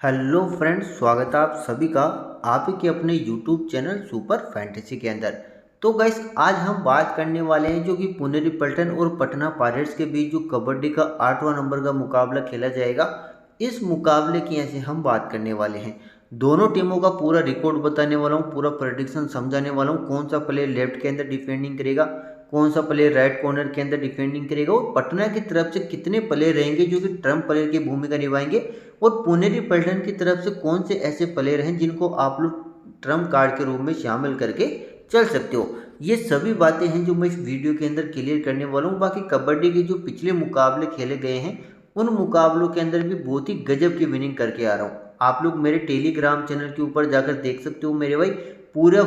Hello friends, स्वागत है आप सभी का आपके अपने यूट्यूब चैनल सुपर फैंटेसी के अंदर। तो गाइस, आज हम बात करने वाले हैं जो कि पुनेरी पल्टन और पटना पायरेट्स के बीच जो कबड्डी का 8वां नंबर का मुकाबला खेला जाएगा। इस मुकाबले की ऐसे हम बात करने वाले हैं। दोनों टीमों का पूरा रिकॉर्ड बताने वाला हूँ, पूरा प्रेडिक्शन समझाने वाला हूँ। कौन सा प्लेयर लेफ्ट के अंदर डिफेंडिंग करेगा, कौन सा प्लेयर राइट कॉर्नर के अंदर डिफेंडिंग करेगा, और पटना की तरफ से कितने प्लेयर रहेंगे जो कि ट्रम्प प्लेयर की भूमिका निभाएंगे, और पुनेरी पल्टन की तरफ से कौन से ऐसे प्लेयर हैं जिनको आप लोग ट्रम्प कार्ड के रूप में शामिल करके चल सकते हो। ये सभी बातें हैं जो मैं इस वीडियो के अंदर क्लियर करने वाला हूँ। बाकी कबड्डी के जो पिछले मुकाबले खेले गए हैं उन मुकाबलों के अंदर भी बहुत ही गजब की विनिंग करके आ रहा हूँ। आप लोग मेरे टेलीग्राम चैनल के ऊपर जाकर देख सकते हो मेरे भाई। पूरी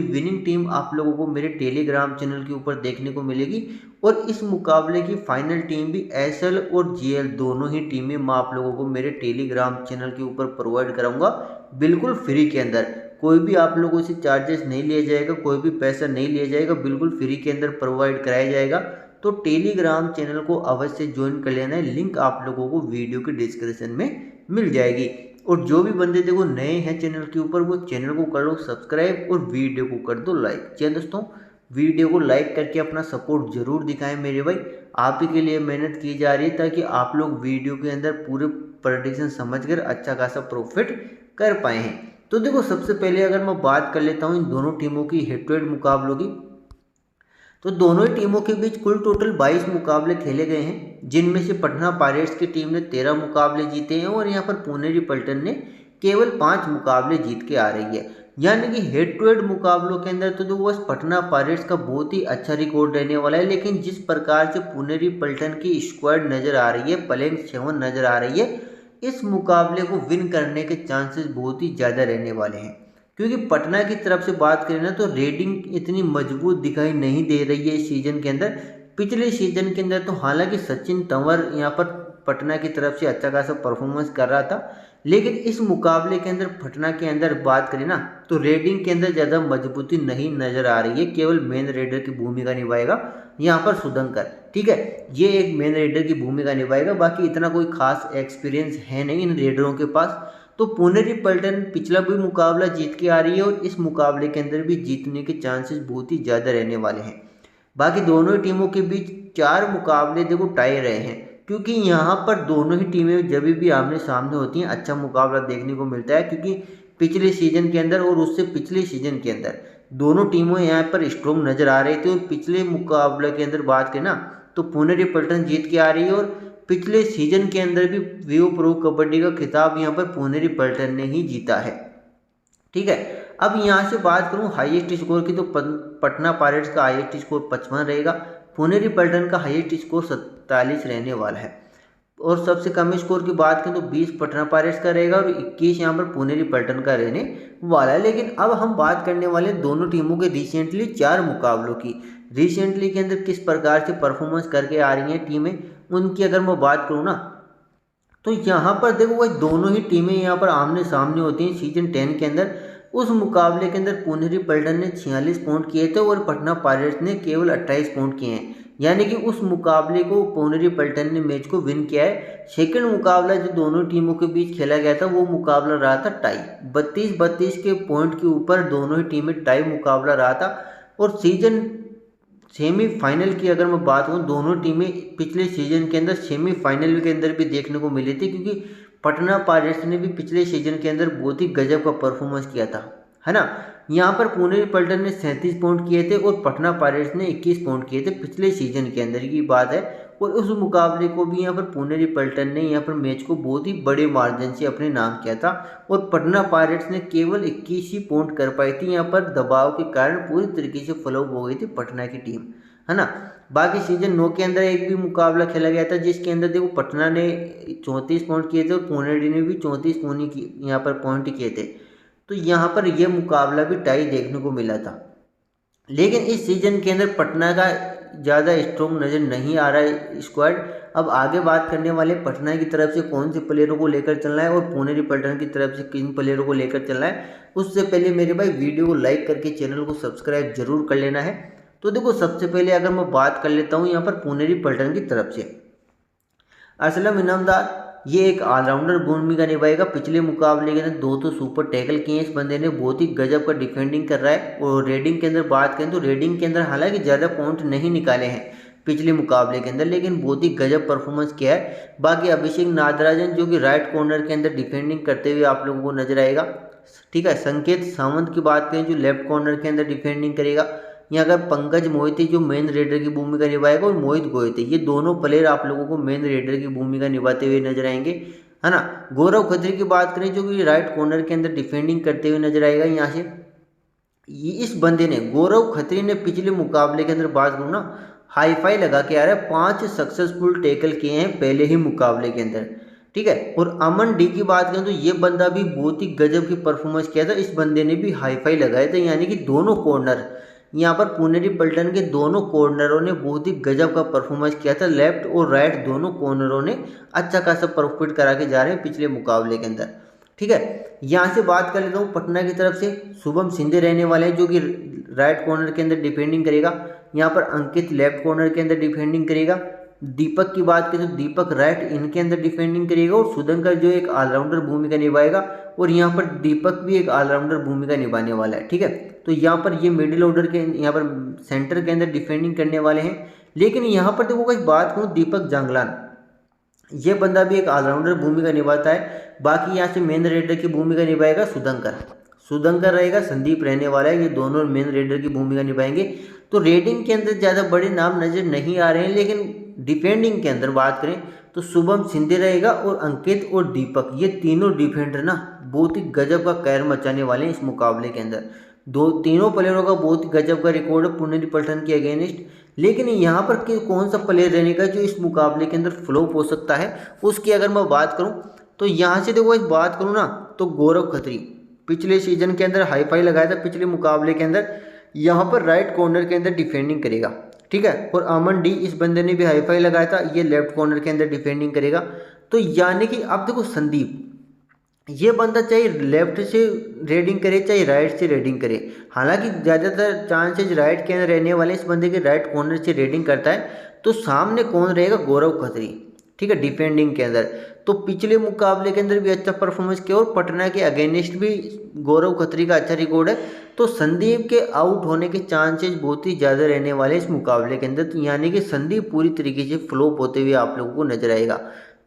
विनिंग टीम आप लोगों को मेरे टेलीग्राम चैनल के ऊपर देखने को मिलेगी। और इस मुकाबले की फाइनल टीम भी एसएल और जीएल दोनों ही टीमें मैं आप लोगों को मेरे टेलीग्राम चैनल के ऊपर प्रोवाइड कराऊंगा, बिल्कुल फ्री के अंदर। कोई भी आप लोगों से चार्जेस नहीं लिया जाएगा, कोई भी पैसा नहीं लिया जाएगा, बिल्कुल फ्री के अंदर प्रोवाइड कराया जाएगा। तो टेलीग्राम चैनल को अवश्य ज्वाइन कर लेना है, लिंक आप लोगों को वीडियो के डिस्क्रिप्शन में मिल जाएगी। और जो भी बंदे देखो नए हैं चैनल के ऊपर, वो चैनल को कर लो सब्सक्राइब और वीडियो को कर दो लाइक। जी दोस्तों, वीडियो को लाइक करके अपना सपोर्ट जरूर दिखाएं मेरे भाई। आप ही के लिए मेहनत की जा रही है ताकि आप लोग वीडियो के अंदर पूरे प्रेडिक्शन समझकर अच्छा खासा प्रॉफिट कर पाए हैं। तो देखो, सबसे पहले अगर मैं बात कर लेता हूँ इन दोनों टीमों की हेड टू हेड मुकाबलों की, तो दोनों ही टीमों के बीच कुल टोटल 22 मुकाबले खेले गए हैं, जिनमें से पटना पायरेट्स की टीम ने 13 मुकाबले जीते हैं और यहाँ पर पुनेरी पल्टन ने केवल 5 मुकाबले जीत के आ रही है। यानी कि हेड टू हेड मुकाबलों के अंदर तो बस पटना पायरेट्स का बहुत ही अच्छा रिकॉर्ड रहने वाला है। लेकिन जिस प्रकार से पुनेरी पल्टन की स्क्वाड नज़र आ रही है, प्लेइंग 7 नज़र आ रही है, इस मुकाबले को विन करने के चांसेस बहुत ही ज़्यादा रहने वाले हैं। क्योंकि पटना की तरफ से बात करें ना, तो रेटिंग इतनी मजबूत दिखाई नहीं दे रही है इस सीजन के अंदर। पिछले सीजन के अंदर तो हालांकि सचिन तंवर यहाँ पर पटना की तरफ से अच्छा खासा परफॉर्मेंस कर रहा था, लेकिन इस मुकाबले के अंदर पटना के अंदर बात करें ना, तो रेडिंग के अंदर ज़्यादा मजबूती नहीं नज़र आ रही है। केवल मेन रेडर की भूमिका निभाएगा यहाँ पर सुधंकर, ठीक है, ये एक मेन रेडर की भूमिका निभाएगा। बाकी इतना कोई खास एक्सपीरियंस है नहीं इन रेडरों के पास। तो पुनेरी पल्टन पिछला भी मुकाबला जीत के आ रही है और इस मुकाबले के अंदर भी जीतने के चांसेस बहुत ही ज़्यादा रहने वाले हैं। बाकी दोनों ही टीमों के बीच 4 मुकाबले देखो टाई रहे हैं, क्योंकि यहाँ पर दोनों ही टीमें जब भी आमने सामने होती हैं अच्छा मुकाबला देखने को मिलता है। क्योंकि पिछले सीजन के अंदर और उससे पिछले सीजन के अंदर दोनों टीमों यहाँ पर स्ट्रॉन्ग नज़र आ रही थी। और पिछले मुकाबले के अंदर बात करें ना, तो पुनेरी पल्टन जीत के आ रही है और पिछले सीजन के अंदर भी विवो प्रो कबड्डी का खिताब यहाँ पर पुनेरी पल्टन ने ही जीता है, ठीक है। अब यहाँ से बात करूँ हाईएस्ट स्कोर की, तो पटना पायरेट्स का हाईएस्ट स्कोर 55 रहेगा, पुनेरी पल्टन का हाईएस्ट स्कोर 47 रहने वाला है। और सबसे कम स्कोर की बात करें तो 20 पटना पायरेट्स का रहेगा और 21 यहाँ पर पुनेरी पल्टन का रहने वाला है। लेकिन अब हम बात करने वाले दोनों टीमों के रिसेंटली 4 मुकाबलों की। रिसेंटली के अंदर किस प्रकार से परफॉर्मेंस करके आ रही हैं टीमें, उनकी अगर मैं बात करूँ ना, तो यहाँ पर देखो भाई दोनों ही टीमें यहाँ पर आमने सामने होती हैं सीजन 10 के अंदर। उस मुकाबले के अंदर पुनेरी पल्टन ने 46 पॉइंट किए थे और पटना पायरेट्स ने केवल 28 पॉइंट किए हैं। यानी कि उस मुकाबले को पुनेरी पल्टन ने मैच को विन किया है। सेकंड मुकाबला जो दोनों टीमों के बीच खेला गया था वो मुकाबला रहा था टाई, 32-32 के पॉइंट के ऊपर दोनों ही टीमें टाई मुकाबला रहा था। और सीजन सेमीफाइनल की अगर मैं बात करूँ, दोनों टीमें पिछले सीजन के अंदर सेमीफाइनल के अंदर भी देखने को मिली थी। क्योंकि पटना पायरेट्स ने भी पिछले सीजन के अंदर बहुत ही गजब का परफॉर्मेंस किया था, है ना। यहाँ पर पुनेरी पल्टन ने 37 पॉइंट किए थे और पटना पायरेट्स ने 21 पॉइंट किए थे पिछले सीजन के अंदर की बात है। और उस मुकाबले को भी यहाँ पर पुनेरी पल्टन ने यहाँ पर मैच को बहुत ही बड़े मार्जिन से अपने नाम किया था। और पटना पायरेट्स ने केवल 21 ही पॉइंट कर पाई थी। यहाँ पर दबाव के कारण पूरी तरीके से फ्लॉप हो गई थी पटना की टीम, है ना। बाकी सीजन 9 के अंदर एक भी मुकाबला खेला गया था जिसके अंदर देखो पटना ने 34 पॉइंट किए थे और पुनेरी ने भी 34 पॉइंट यहाँ पर पॉइंट किए थे। तो यहाँ पर यह मुकाबला भी टाई देखने को मिला था। लेकिन इस सीजन के अंदर पटना का ज़्यादा स्ट्रॉन्ग नज़र नहीं आ रहा है स्क्वाड। अब आगे बात करने वाले पटना की तरफ से कौन से प्लेयरों को लेकर चलना है और पुनेरी पल्टन की तरफ से किन प्लेयरों को लेकर चलना है, उससे पहले मेरे भाई वीडियो को लाइक करके चैनल को सब्सक्राइब जरूर कर लेना है। तो देखो, सबसे पहले अगर मैं बात कर लेता हूँ यहाँ पर पुनेरी पल्टन की तरफ से, असलम इनामदार ये एक ऑलराउंडर भूमिका निभाएगा। पिछले मुकाबले के अंदर 2 तो सुपर टैकल किए हैं इस बंदे ने, बहुत ही गजब का डिफेंडिंग कर रहा है। और रेडिंग के अंदर बात करें तो रेडिंग के अंदर हालांकि ज़्यादा पॉइंट नहीं निकाले हैं पिछले मुकाबले के अंदर, लेकिन बहुत ही गजब परफॉर्मेंस किया है। बाकी अभिषेक नागराजन जो कि राइट कॉर्नर के अंदर डिफेंडिंग करते हुए आप लोगों को नजर आएगा। ठीक है, संकेत सावंत की बात करें जो लेफ्ट कॉर्नर के अंदर डिफेंडिंग करेगा। यहाँ अगर पंकज मोहिते जो मेन रेडर की भूमिका निभाएगा और मोहित गोयते, ये दोनों प्लेयर आप लोगों को मेन रेडर की भूमिका निभाते हुए नजर आएंगे, है ना। गौरव खत्री की बात करें जो कि राइट कॉर्नर के अंदर डिफेंडिंग करते हुए नजर आएगा। यहाँ से इस बंदे ने, गौरव खत्री ने पिछले मुकाबले के अंदर बात करूँ ना, हाई फाई लगा के आ रहा है, 5 सक्सेसफुल टैकल किए हैं पहले ही मुकाबले के अंदर। ठीक है, और अमन डी की बात करें तो ये बंदा भी बहुत ही गजब की परफॉर्मेंस किया था, इस बंदे ने भी हाई फाई लगाए थे। यानी कि दोनों कॉर्नर यहाँ पर पुनेरी पल्टन के दोनों कॉर्नरों ने बहुत ही गजब का परफॉर्मेंस किया था। लेफ्ट और राइट दोनों कॉर्नरों ने अच्छा खासा प्रॉफिट करा के जा रहे हैं पिछले मुकाबले के अंदर। ठीक है, यहाँ से बात कर लेता हूँ पटना की तरफ से शुभम सिंधे रहने वाले हैं जो कि राइट कॉर्नर के अंदर डिफेंडिंग करेगा। यहाँ पर अंकित लेफ्ट कॉर्नर के अंदर डिफेंडिंग करेगा। दीपक की बात करें तो दीपक राइट इनके अंदर डिफेंडिंग करेगा और सुधंकर जो एक ऑलराउंडर भूमिका निभाएगा, और यहाँ पर दीपक भी एक ऑलराउंडर भूमिका निभाने वाला है। ठीक है, तो यहाँ पर ये मिडिल ऑर्डर के यहाँ पर सेंटर के अंदर डिफेंडिंग करने वाले हैं। लेकिन यहाँ पर देखो एक बात कहूँ, दीपक जांगलान ये बंदा भी एक ऑलराउंडर भूमिका निभाता है। बाकी यहाँ से मेन रेडर की भूमिका निभाएगा सुधंकर रहेगा, संदीप रहने वाला है, ये दोनों मेन रेडर की भूमिका निभाएंगे। तो रेडिंग के अंदर ज़्यादा बड़े नाम नज़र नहीं आ रहे हैं, लेकिन डिफेंडिंग के अंदर बात करें तो शुभम सिंधे रहेगा और अंकित और दीपक, ये तीनों डिफेंडर ना बहुत ही गजब का कहर मचाने वाले हैं इस मुकाबले के अंदर। तीनों प्लेयरों का बहुत ही गजब का रिकॉर्ड है पुनेरी पल्टन के अगेंस्ट। लेकिन यहाँ पर कौन सा प्लेयर रहने का जो इस मुकाबले के अंदर फ्लॉप हो सकता है, उसकी अगर मैं बात करूँ तो यहाँ से देखो एक बात करूँ ना, तो गौरव खत्री पिछले सीजन के अंदर हाई फाई लगाया था पिछले मुकाबले के अंदर, यहाँ पर राइट कॉर्नर के अंदर डिफेंडिंग करेगा। ठीक है, और अमन डी इस बंदे ने भी हाई फाई लगाया था, ये लेफ्ट कॉर्नर के अंदर डिफेंडिंग करेगा। तो यानी कि अब देखो संदीप, ये बंदा चाहे लेफ्ट से रेडिंग करे चाहे राइट से रेडिंग करे, हालांकि ज़्यादातर चांसेज राइट के अंदर रहने वाले, इस बंदे के राइट कॉर्नर से रेडिंग करता है। तो सामने कौन रहेगा, गौरव खत्री। ठीक है, डिफेंडिंग के अंदर तो पिछले मुकाबले के अंदर भी अच्छा परफॉर्मेंस किया और पटना के अगेंस्ट भी गौरव खत्री का अच्छा रिकॉर्ड है। तो संदीप के आउट होने के चांसेस बहुत ही ज़्यादा रहने वाले इस मुकाबले के अंदर, तो यानी कि संदीप पूरी तरीके से फ्लॉप होते हुए आप लोगों को नजर आएगा।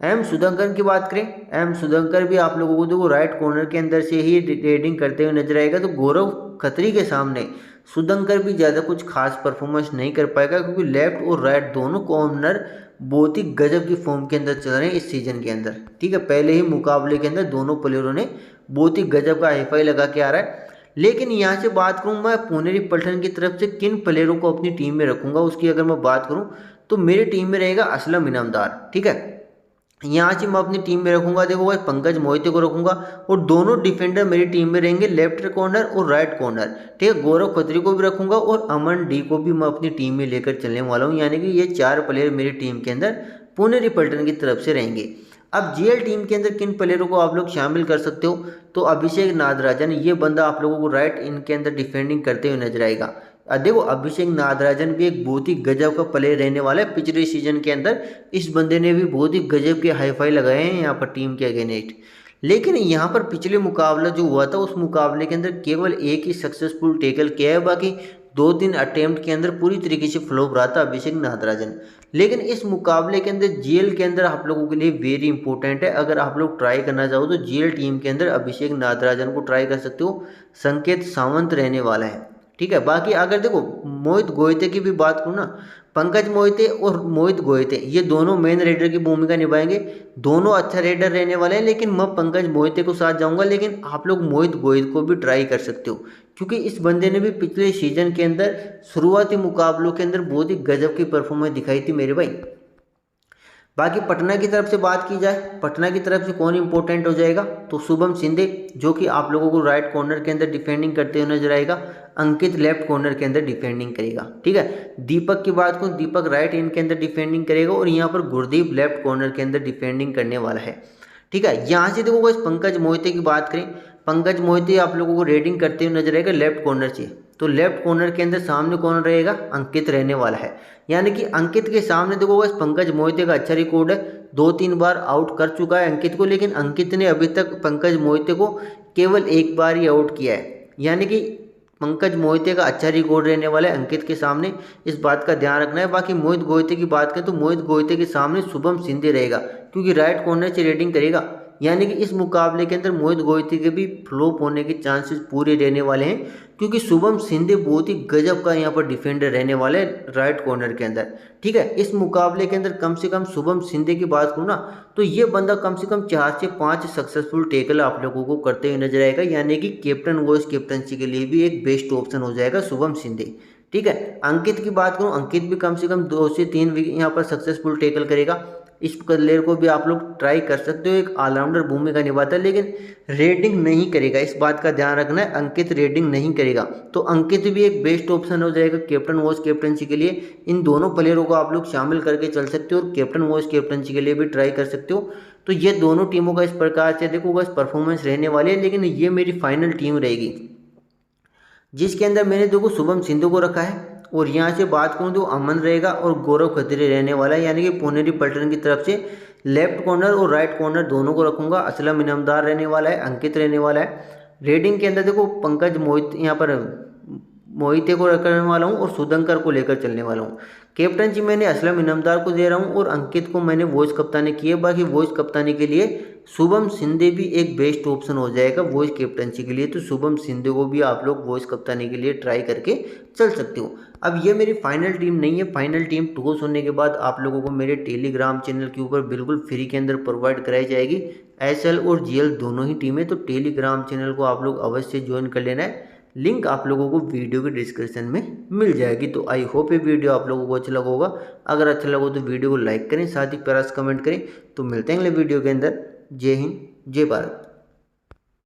एम सुधंकर की बात करें, एम सुधंकर भी आप लोगों को देखो राइट कॉर्नर के अंदर से ही रेडिंग करते हुए नजर आएगा। तो गौरव खत्री के सामने सुधंकर भी ज़्यादा कुछ खास परफॉर्मेंस नहीं कर पाएगा, क्योंकि लेफ्ट और राइट दोनों कॉर्नर बहुत ही गजब की फॉर्म के अंदर चल रहे हैं इस सीजन के अंदर। ठीक है, पहले ही मुकाबले के अंदर दोनों प्लेयरों ने बहुत ही गजब का हाईफाई लगा के आ रहा है। लेकिन यहाँ से बात करूँ मैं पुनेरी पल्टन की तरफ से किन प्लेयरों को अपनी टीम में रखूँगा, उसकी अगर मैं बात करूँ तो मेरी टीम में रहेगा असलम इनामदार। ठीक है, यहाँ से मैं अपनी टीम में रखूंगा, देखो भाई पंकज मोहिते को रखूंगा, और दोनों डिफेंडर मेरी टीम में रहेंगे लेफ्ट कॉर्नर और राइट कॉर्नर। ठीक है, गौरव खत्री को भी रखूंगा और अमन डी को भी मैं अपनी टीम में लेकर चलने वाला हूँ। यानी कि ये 4 प्लेयर मेरी टीम के अंदर पुनेरी पल्टन की तरफ से रहेंगे। अब जीएल टीम के अंदर किन प्लेयरों को आप लोग शामिल कर सकते हो, तो अभिषेक नागराजन, ये बंदा आप लोगों को राइट इनके अंदर डिफेंडिंग करते हुए नजर आएगा। देखो अभिषेक नागराजन भी एक बहुत ही गजब का प्लेयर रहने वाला है। पिछले सीजन के अंदर इस बंदे ने भी बहुत ही गजब के हाईफाई लगाए हैं यहाँ पर टीम के अगेंस्ट। लेकिन यहाँ पर पिछले मुकाबला जो हुआ था उस मुकाबले के अंदर केवल एक ही सक्सेसफुल टैकल किया है, बाकी 2-3 अटेम्प्ट के अंदर पूरी तरीके से फ्लॉप रहा था अभिषेक नागराजन। लेकिन इस मुकाबले के अंदर जीएल के अंदर आप लोगों के लिए वेरी इंपॉर्टेंट है, अगर आप लोग ट्राई करना चाहो तो जीएल टीम के अंदर अभिषेक नागराजन को ट्राई कर सकते हो। संकेत सावंत रहने वाला है। ठीक है, बाकी अगर देखो मोहित गोयते की भी बात करूँ ना, पंकज मोहिते और मोहित गोयते ये दोनों मेन रेडर की भूमिका निभाएंगे, दोनों अच्छा रेडर रहने वाले हैं। लेकिन मैं पंकज मोहिते को साथ जाऊंगा, लेकिन आप लोग मोहित गोयते को भी ट्राई कर सकते हो, क्योंकि इस बंदे ने भी पिछले सीजन के अंदर शुरुआती मुकाबलों के अंदर बहुत ही गजब की परफॉर्मेंस दिखाई थी मेरे भाई। बाकी पटना की तरफ से बात की जाए, पटना की तरफ से कौन इंपॉर्टेंट हो जाएगा, तो शुभम सिंधे जो कि आप लोगों को राइट कॉर्नर के अंदर डिफेंडिंग करते हुए नजर आएगा, अंकित लेफ्ट कॉर्नर के अंदर डिफेंडिंग करेगा। ठीक है, दीपक की बात करूँ, दीपक राइट इन के अंदर डिफेंडिंग करेगा और यहाँ पर गुरदीप लेफ्ट कॉर्नर के अंदर डिफेंडिंग करने वाला है। ठीक है, यहाँ से देखो इस पंकज मोहिते की बात करें, पंकज मोहिते आप लोगों को रेडिंग करते हुए नजर आएगा लेफ्ट कॉर्नर से, तो लेफ्ट कॉर्नर के अंदर सामने कौन रहेगा, अंकित रहने वाला है। यानी कि अंकित के सामने देखो बस पंकज मोहिते का अच्छा रिकॉर्ड है, 2-3 बार आउट कर चुका है अंकित को, लेकिन अंकित ने अभी तक पंकज मोहिते को केवल एक बार ही आउट किया है। यानी कि पंकज मोहिते का अच्छा रिकॉर्ड रहने वाला है अंकित के सामने, इस बात का ध्यान रखना है। बाकी मोहित गोइते की बात करें तो मोहित गोइते के सामने शुभम शिंदे रहेगा, क्योंकि राइट कॉर्नर से रेडिंग करेगा। यानी कि इस मुकाबले के अंदर मोहित गोइते के भी फ्लॉप होने के चांसेस पूरे रहने वाले हैं, क्योंकि शुभम शिंदे बहुत ही गजब का यहाँ पर डिफेंडर रहने वाले हैं राइट कॉर्नर के अंदर। ठीक है, इस मुकाबले के अंदर कम से कम शुभम शिंदे की बात करूँ ना, तो ये बंदा कम से कम 4 से 5 सक्सेसफुल टैकल आप लोगों को करते हुए नजर आएगा। यानी कि कैप्टन वाइस कैप्टनसी के लिए भी एक बेस्ट ऑप्शन हो जाएगा शुभम शिंदे। ठीक है, अंकित की बात करूँ, अंकित भी कम से कम 2 से 3 यहाँ पर सक्सेसफुल टैकल करेगा। इस प्लेयर को भी आप लोग ट्राई कर सकते हो, एक ऑलराउंडर भूमिका निभाता है, लेकिन रेडिंग नहीं करेगा, इस बात का ध्यान रखना है। अंकित रेडिंग नहीं करेगा, तो अंकित भी एक बेस्ट ऑप्शन हो जाएगा कैप्टन वाइस कैप्टनसी के लिए। इन दोनों प्लेयरों को आप लोग शामिल करके चल सकते हो और कैप्टन वाइस कैप्टनसी के लिए भी ट्राई कर सकते हो। तो ये दोनों टीमों का इस प्रकार से देखो बस परफॉर्मेंस रहने वाली है, लेकिन ये मेरी फाइनल टीम रहेगी जिसके अंदर मैंने देखो शुभम सिंधु को रखा है। और यहाँ से बात करूँ तो अमन रहेगा और गौरव खत्री रहने वाला है। यानी कि पुनेरी पल्टन की तरफ से लेफ्ट कॉर्नर और राइट कॉर्नर दोनों को रखूंगा। असलम इनामदार रहने वाला है, अंकित रहने वाला है। रेडिंग के अंदर देखो पंकज मोहित यहाँ पर मोहिते को रखने वाला हूँ और सुदंकर को लेकर चलने वाला हूँ। कैप्टनसी मैंने असलम इनामदार को दे रहा हूँ और अंकित को मैंने वॉइस कप्तानी की है। बाकी वॉइस कप्तानी के लिए शुभम शिंदे भी एक बेस्ट ऑप्शन हो जाएगा वॉइस कैप्टनसी के लिए, तो शुभम शिंदे को भी आप लोग वॉइस कप्तानी के लिए ट्राई करके चल सकते हो। अब ये मेरी फाइनल टीम नहीं है, फाइनल टीम टॉस होने के बाद आप लोगों को मेरे टेलीग्राम चैनल के ऊपर बिल्कुल फ्री के अंदर प्रोवाइड कराई जाएगी। एसएल और जीएल दोनों ही टीमें, तो टेलीग्राम चैनल को आप लोग अवश्य ज्वाइन कर लेना है। लिंक आप लोगों को वीडियो के डिस्क्रिप्शन में मिल जाएगी। तो आई होप ये वीडियो आप लोगों को अच्छा लगा होगा। अगर अच्छा लगा तो वीडियो को लाइक करें, साथ ही प्यारा कमेंट करें। तो मिलते हैं अगले वीडियो के अंदर। जय हिंद, जय भारत।